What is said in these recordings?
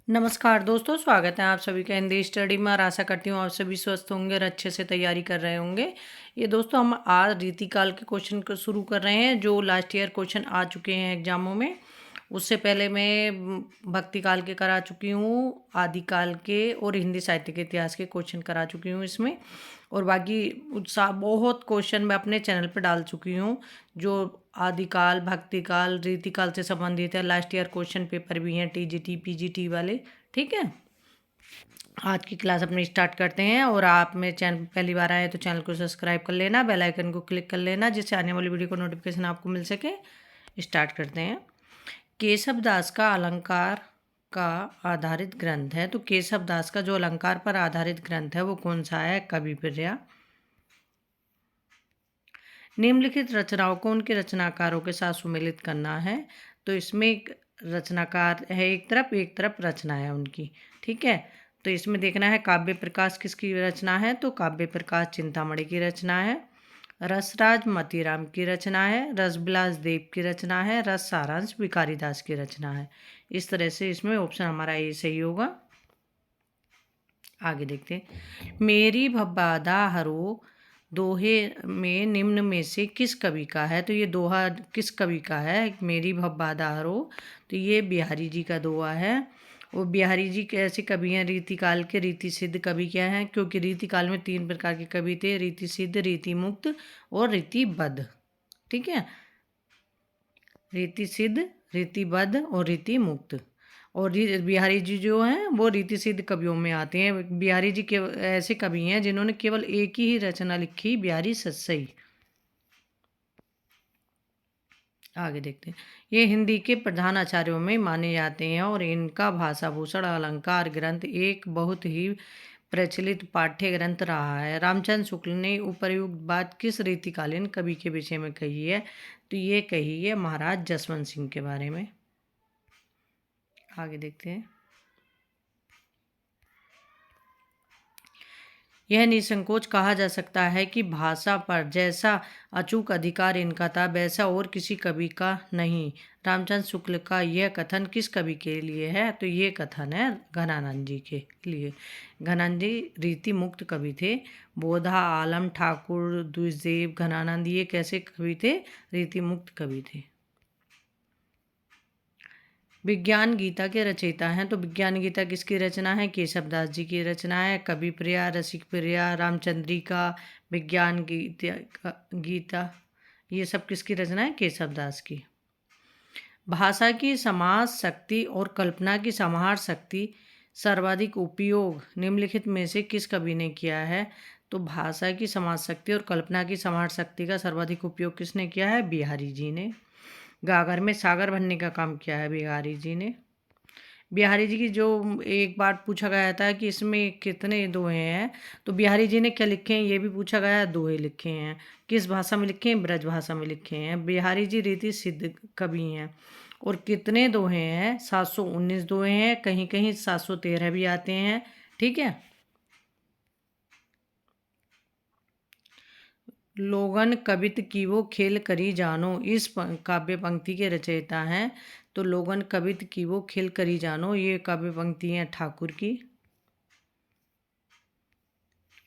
नमस्कार दोस्तों, स्वागत है आप सभी का हिंदी स्टडी में और आशा करती हूँ आप सभी स्वस्थ होंगे और अच्छे से तैयारी कर रहे होंगे। ये दोस्तों हम आज रीतिकाल के क्वेश्चन को शुरू कर रहे हैं जो लास्ट ईयर क्वेश्चन आ चुके हैं एग्जामों में। उससे पहले मैं भक्ति काल के करा चुकी हूँ, आदिकाल के और हिंदी साहित्य के इतिहास के क्वेश्चन करा चुकी हूँ इसमें। और बाकी उत्साह बहुत क्वेश्चन मैं अपने चैनल पर डाल चुकी हूँ जो आदिकाल, भक्ति काल, रीतिकाल से संबंधित है। लास्ट ईयर क्वेश्चन पेपर भी हैं टीजीटी पीजीटी वाले। ठीक है, आज की क्लास अपनी स्टार्ट करते हैं। और आप मेरे चैनल पहली बार आए तो चैनल को सब्सक्राइब कर लेना, बेल आइकन को क्लिक कर लेना जिससे आने वाली वीडियो को नोटिफिकेशन आपको मिल सके। स्टार्ट करते हैं। केशव दास का अलंकार का आधारित ग्रंथ है, तो केशव दास का जो अलंकार पर आधारित ग्रंथ है वो कौन सा है? कविप्रिया। निम्नलिखित रचनाओं को उनके रचनाकारों के साथ सुमेलित करना है। तो इसमें एक रचनाकार है एक तरफ रचना है उनकी। ठीक है, तो इसमें देखना है काव्य प्रकाश किसकी रचना है, तो काव्य प्रकाश चिंतामणि की रचना है। रसराज मतीराम की रचना है। रसविलास देव की रचना है। रस सारांश भिखारी दास की रचना है। इस तरह से इसमें ऑप्शन हमारा ए सही होगा। आगे देखते हैं। मेरी भब्बादा हरो दोहे में निम्न में से किस कवि का है? तो ये दोहा किस कवि का है? मेरी भब्बादा हरो, तो ये बिहारी जी का दोहा है। और बिहारी जी कैसे कवि हैं? रीतिकाल के रीति सिद्ध कवि क्या हैं? क्योंकि रीतिकाल में 3 प्रकार के कवि थे, रीति सिद्ध, रीति मुक्त और रीतिबद्ध। ठीक है, रीति सिद्ध, रीतिबद्ध और रीति मुक्त। और बिहारी जी जो हैं वो रीति सिद्ध कवियों में आते हैं। बिहारी जी के ऐसे कवि हैं जिन्होंने केवल एक ही रचना लिखी, बिहारी सस्सई। आगे देखते हैं। ये हिंदी के प्रधान आचार्यों में माने जाते हैं और इनका भाषा भूषण अलंकार ग्रंथ एक बहुत ही प्रचलित पाठ्य ग्रंथ रहा है। रामचंद्र शुक्ल ने उपर्युक्त बात किस रीतिकालीन कवि के विषय में कही है? तो ये कही है महाराज जसवंत सिंह के बारे में। आगे देखते हैं। यह निसंकोच कहा जा सकता है कि भाषा पर जैसा अचूक अधिकार इनका था वैसा और किसी कवि का नहीं। रामचंद्र शुक्ल का यह कथन किस कवि के लिए है? तो ये कथन है घनानंद जी के लिए। घनानंद जी रीति मुक्त कवि थे। बोधा, आलम, ठाकुर, द्विजदेव, घनानंद ये कैसे कवि थे? रीति मुक्त कवि थे। विज्ञान गीता के रचयिता हैं, तो विज्ञान गीता किसकी रचना है? केशव दास जी की रचना है। कवि प्रिया, रसिक प्रिया, रामचंद्रिका, विज्ञान गीता ये सब किसकी रचना है? केशव दास की। भाषा की समाज शक्ति और कल्पना की समाहार शक्ति सर्वाधिक उपयोग निम्नलिखित में से किस कवि ने किया है? तो भाषा की समाज शक्ति और कल्पना की समाहार शक्ति का सर्वाधिक उपयोग किसने किया है? बिहारी जी ने। गागर में सागर भरने का काम किया है बिहारी जी ने। बिहारी जी की जो एक बार पूछा गया था कि इसमें कितने दोहे हैं, तो बिहारी जी ने क्या लिखे हैं ये भी पूछा गया है। दोहे लिखे हैं। किस भाषा में लिखे हैं? ब्रज भाषा में लिखे हैं। बिहारी जी रीति सिद्ध कवि हैं। और कितने दोहे हैं? 719 दोहे हैं, कहीं कहीं 713 भी आते हैं। ठीक है। लोगन कवित की वो खेल करी जानो, इस काव्य पंक्ति के रचयिता हैं। तो लोगन कवित की वो खेल करी जानो ये काव्य पंक्ति है ठाकुर की।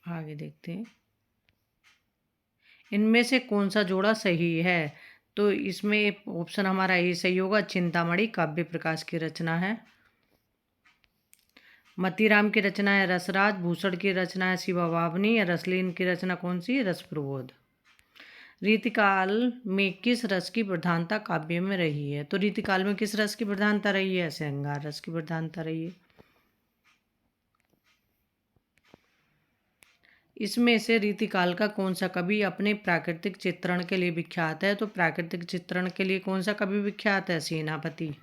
आगे देखते हैं। इनमें से कौन सा जोड़ा सही है? तो इसमें ऑप्शन हमारा ए सही होगा। चिंतामणि काव्य प्रकाश की रचना है। मतीराम की रचना है रसराज। भूषण की रचना है शिवा वावनी। या रसलीन की रचना कौन सी है? रस प्रबोध। रीतिकाल में किस रस की प्रधानता काव्य में रही है? तो रीतिकाल में किस रस की प्रधानता रही है? श्रृंगार रस की प्रधानता रही है। इसमें से रीतिकाल का कौन सा कवि अपने प्राकृतिक चित्रण के लिए विख्यात है? तो प्राकृतिक चित्रण के लिए कौन सा कवि विख्यात है? सेनापति।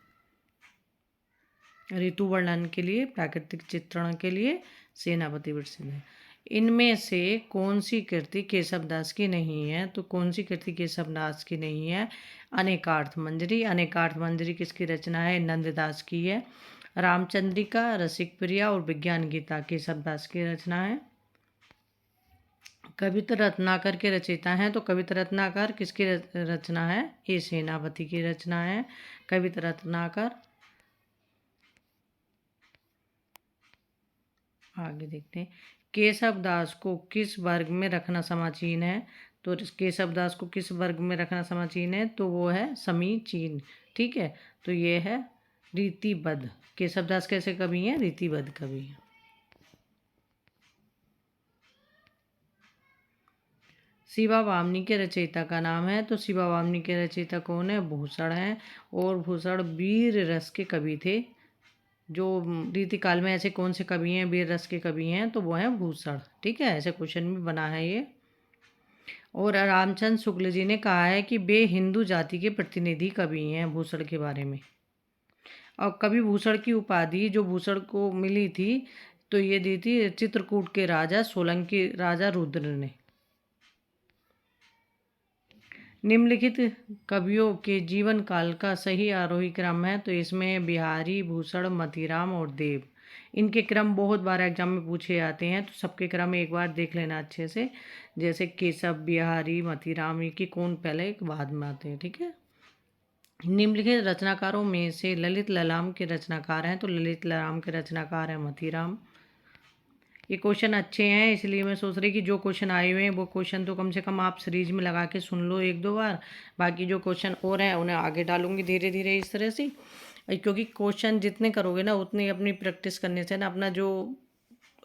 ऋतु वर्णन के लिए, प्राकृतिक चित्रण के लिए सेनापति प्रसिद्ध है। इनमें से कौन सी कृति केशवदास की नहीं है? तो कौन सी कृति केशवदास की नहीं है? अनेकार्थ मंजरी। अनेकार्थ मंजरी किसकी रचना है? नंददास की है। रामचंद्रिका, रसिक प्रिया और विज्ञान गीता केशवदास की रचना है। कविता रत्नाकर के रचयिता हैं, तो कविता रत्नाकर किसकी रचना है? ये सेनापति की रचना है कविता रत्नाकर। आगे देखते हैं, केशव दास को किस वर्ग में रखना समीचीन है। तो केशव दास को किस वर्ग में रखना समीचीन है, तो वो है समीचीन। ठीक है, तो ये है रीतिबद्ध। केशव दास कैसे कवि हैं, रीतिबद्ध कवि हैं। शिवा वामनी के रचयिता का नाम है, तो शिवा वामनी के रचयिता कौन है, भूषण हैं। और भूषण वीर रस के कवि थे। जो रीतिकाल में ऐसे कौन से कवि हैं वीर रस के कवि हैं, तो वो हैं भूषण। ठीक है, ऐसे क्वेश्चन भी बना है ये। और रामचंद्र शुक्ल जी ने कहा है कि वे हिंदू जाति के प्रतिनिधि कवि हैं, भूषण के बारे में। और कवि भूषण की उपाधि जो भूषण को मिली थी, तो ये दी थी चित्रकूट के राजा सोलंकी राजा रुद्र ने। निम्नलिखित कवियों के जीवन काल का सही आरोही क्रम है, तो इसमें बिहारी, भूषण, मतीराम और देव। इनके क्रम बहुत बार एग्जाम में पूछे जाते हैं, तो सबके क्रम एक बार देख लेना अच्छे से। जैसे केशव, बिहारी, मतीराम, ये की कौन पहले बाद में आते हैं। ठीक है, निम्नलिखित रचनाकारों में से ललित ललाम के रचनाकार हैं, तो ललित ललाम के रचनाकार हैं मतीराम। ये क्वेश्चन अच्छे हैं, इसलिए मैं सोच रही कि जो क्वेश्चन आए हुए हैं वो क्वेश्चन तो कम से कम आप सीरीज में लगा के सुन लो एक दो बार। बाकी जो क्वेश्चन और हैं उन्हें आगे डालूंगी धीरे धीरे इस तरह से। क्योंकि क्वेश्चन जितने करोगे ना उतनी अपनी प्रैक्टिस करने से ना अपना जो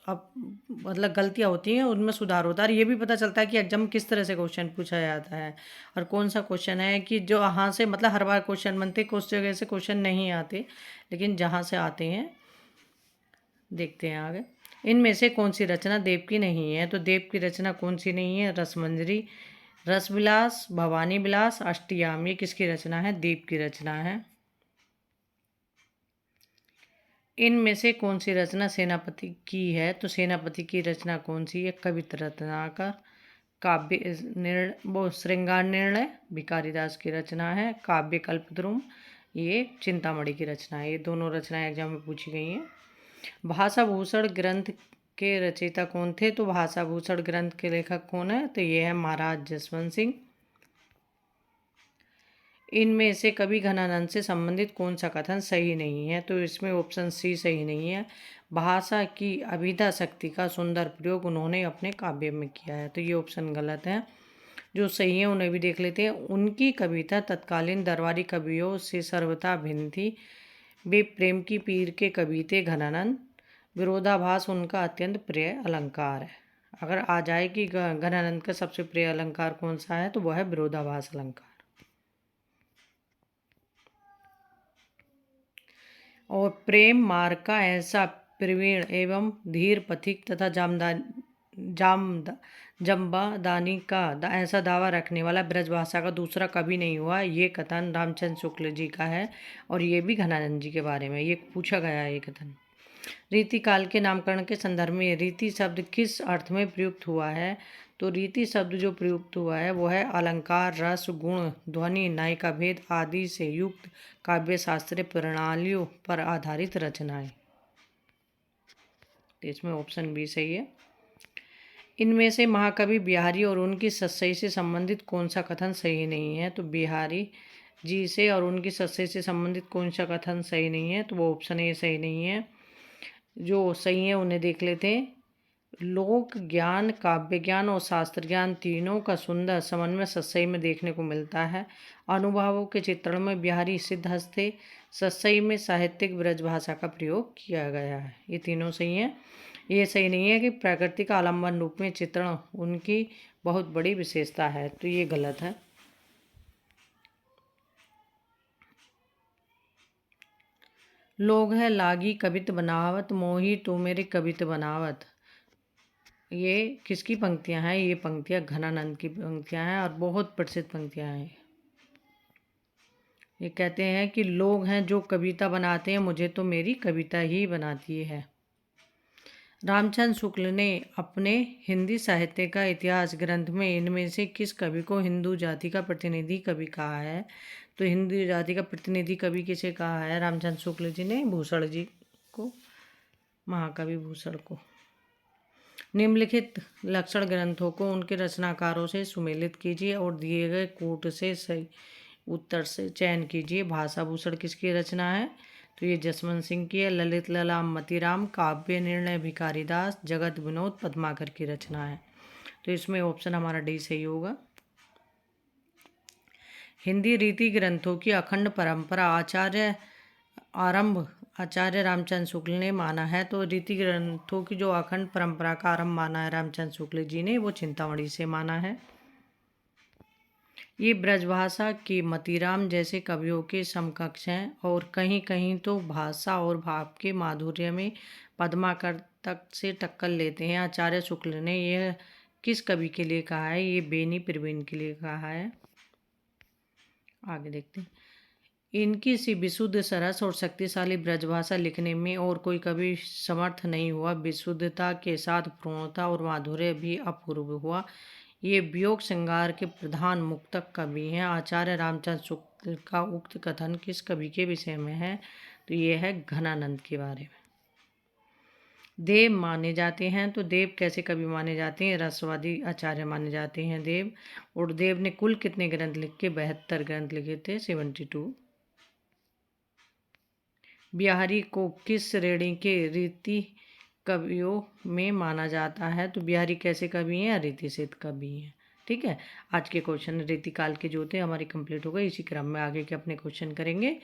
अब मतलब गलतियाँ होती हैं उनमें सुधार होता है। और ये भी पता चलता है कि एग्जाम में किस तरह से क्वेश्चन पूछा जाता है और कौन सा क्वेश्चन है कि जो यहाँ से मतलब हर बार क्वेश्चन बनते, कुछ जगह से क्वेश्चन नहीं आते, लेकिन जहाँ से आते हैं देखते हैं आगे। इनमें से कौन सी रचना देव की नहीं है, तो देव की रचना कौन सी नहीं है, रसमंजरी, रसविलास, भवानी विलास, अष्टयाम, ये किसकी रचना है, देव की रचना है। इनमें से कौन सी रचना सेनापति की है, तो सेनापति की रचना कौन सी है, कवित रत्नाकर। काव्य वो श्रृंगार निर्णय भिखारीदास की रचना है। काव्य कल्पद्रुम ये चिंतामणि की रचना है। ये दोनों रचनाएं एग्जाम में पूछी गई हैं। भाषा भूषण ग्रंथ के रचयिता कौन थे, तो भाषा भूषण ग्रंथ के लेखक कौन है, तो ये है महाराज जसवंत सिंह। इनमें से कवि घनानंद से संबंधित कौन सा कथन सही नहीं है, तो इसमें ऑप्शन सी सही नहीं है। भाषा की अभिधा शक्ति का सुंदर प्रयोग उन्होंने अपने काव्य में किया है, तो ये ऑप्शन गलत है। जो सही है उन्हें भी देख लेते हैं। उनकी कविता तत्कालीन दरबारी कवियों से सर्वथा भिन्न थी। वे प्रेम की पीर के कवि थे घनानंद। विरोधाभास उनका अत्यंत प्रिय अलंकार है। अगर आ जाए कि घनानंद का सबसे प्रिय अलंकार कौन सा है, तो वह है विरोधाभास अलंकार। और प्रेम मार्ग का ऐसा प्रवीण एवं धीर पथिक तथा जम्बादानी का ऐसा दावा रखने वाला ब्रजभाषा का दूसरा कभी नहीं हुआ, ये कथन रामचंद्र शुक्ल जी का है। और ये भी घनानंद जी के बारे में ये पूछा गया है ये कथन। रीति काल के नामकरण के संदर्भ में रीति शब्द किस अर्थ में प्रयुक्त हुआ है, तो रीति शब्द जो प्रयुक्त हुआ है वो है अलंकार, रस, गुण, ध्वनि, नायिका भेद आदि से युक्त काव्य शास्त्रीय प्रणालियों पर आधारित रचनाएं। तो इसमें ऑप्शन बी सही है। इनमें से महाकवि बिहारी और उनकी सत्सई से संबंधित कौन सा कथन सही नहीं है, तो बिहारी जी से और उनकी सत्सई से संबंधित कौन सा कथन सही नहीं है, तो वो ऑप्शन ए सही नहीं है। जो सही है उन्हें देख लेते हैं। लोक ज्ञान, काव्य ज्ञान और शास्त्र ज्ञान तीनों का सुंदर समन्वय सत्सई में देखने को मिलता है। अनुभवों के चित्रण में बिहारी सिद्धहस्त थे। सत्सई में साहित्यिक ब्रजभाषा का प्रयोग किया गया है। ये तीनों सही हैं। ये सही नहीं है कि प्रकृति का आलम्बन रूप में चित्रण उनकी बहुत बड़ी विशेषता है, तो ये गलत है। लोग है लागी कवित बनावत, मोही तू मेरी कवित बनावत। ये किसकी पंक्तियां हैं, ये पंक्तियां घनानंद की पंक्तियां हैं और बहुत प्रसिद्ध पंक्तियां हैं। ये कहते हैं कि लोग हैं जो कविता बनाते हैं, मुझे तो मेरी कविता ही बनाती है। रामचंद्र शुक्ल ने अपने हिंदी साहित्य का इतिहास ग्रंथ में इनमें से किस कवि को हिंदू जाति का प्रतिनिधि कवि कहा है, तो हिंदू जाति का प्रतिनिधि कवि किसे कहा है, रामचंद्र शुक्ल जी ने भूषण जी को, महाकवि भूषण को। निम्नलिखित लक्षण ग्रंथों को उनके रचनाकारों से सुमेलित कीजिए और दिए गए कूट से सही उत्तर से चयन कीजिए। भाषा भूषण किसकी रचना है, तो ये जसवंत सिंह की है। ललित ललाम मतीराम, काव्य निर्णय भिखारीदास, जगत विनोद पद्माकर की रचना है। तो इसमें ऑप्शन हमारा डी सही होगा। हिंदी रीति ग्रंथों की अखंड परंपरा आचार्य रामचंद्र शुक्ल ने माना है। तो रीति ग्रंथों की जो अखंड परंपरा का आरंभ माना है रामचंद्र शुक्ल जी ने, वो चिंतामणि से माना है। ये ब्रजभाषा के मतीराम जैसे कवियों के समकक्ष हैं और कहीं कहीं तो भाषा और भाव के माधुर्य में पद्माकर तक से टक्कर लेते हैं। आचार्य शुक्ल ने यह किस कवि के लिए कहा है? ये बेनी प्रवीण के लिए कहा है। आगे देखते हैं। इनकी सी विशुद्ध, सरस और शक्तिशाली ब्रजभाषा लिखने में और कोई कवि समर्थ नहीं हुआ। विशुद्धता के साथ पूर्णता और माधुर्य भी अपूर्व हुआ। ये वियोग श्रृंगार के प्रधान मुक्तक कवि हैं। आचार्य रामचंद्र शुक्ल का उक्त कथन किस कवि के विषय में है? तो ये है घनानंद के बारे में। देव माने जाते हैं, तो देव कैसे कवि माने जाते हैं? रसवादी आचार्य माने जाते हैं देव। और देव ने कुल कितने ग्रंथ लिखे? 72 ग्रंथ लिखे थे, 72। बिहारी को किस श्रेणी के रीति कवियों में माना जाता है? तो बिहारी कैसे कवि हैं? रीति सिद्ध कवि हैं। ठीक है, आज के क्वेश्चन रीतिकाल के जो थे हमारे कंप्लीट हो गए। इसी क्रम में आगे के अपने क्वेश्चन करेंगे।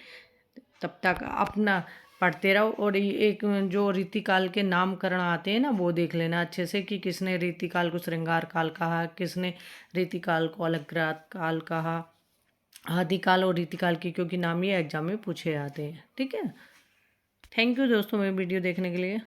तब तक अपना पढ़ते रहो। और एक जो रीतिकाल के नामकरण आते हैं ना, वो देख लेना अच्छे से कि किसने रीतिकाल को श्रृंगार काल कहा, किसने रीतिकाल को अलंकृत काल कहा, आदिकाल और रीतिकाल के, क्योंकि नाम ये एग्जाम में पूछे जाते हैं। ठीक है, थैंक यू दोस्तों मेरी वीडियो देखने के लिए।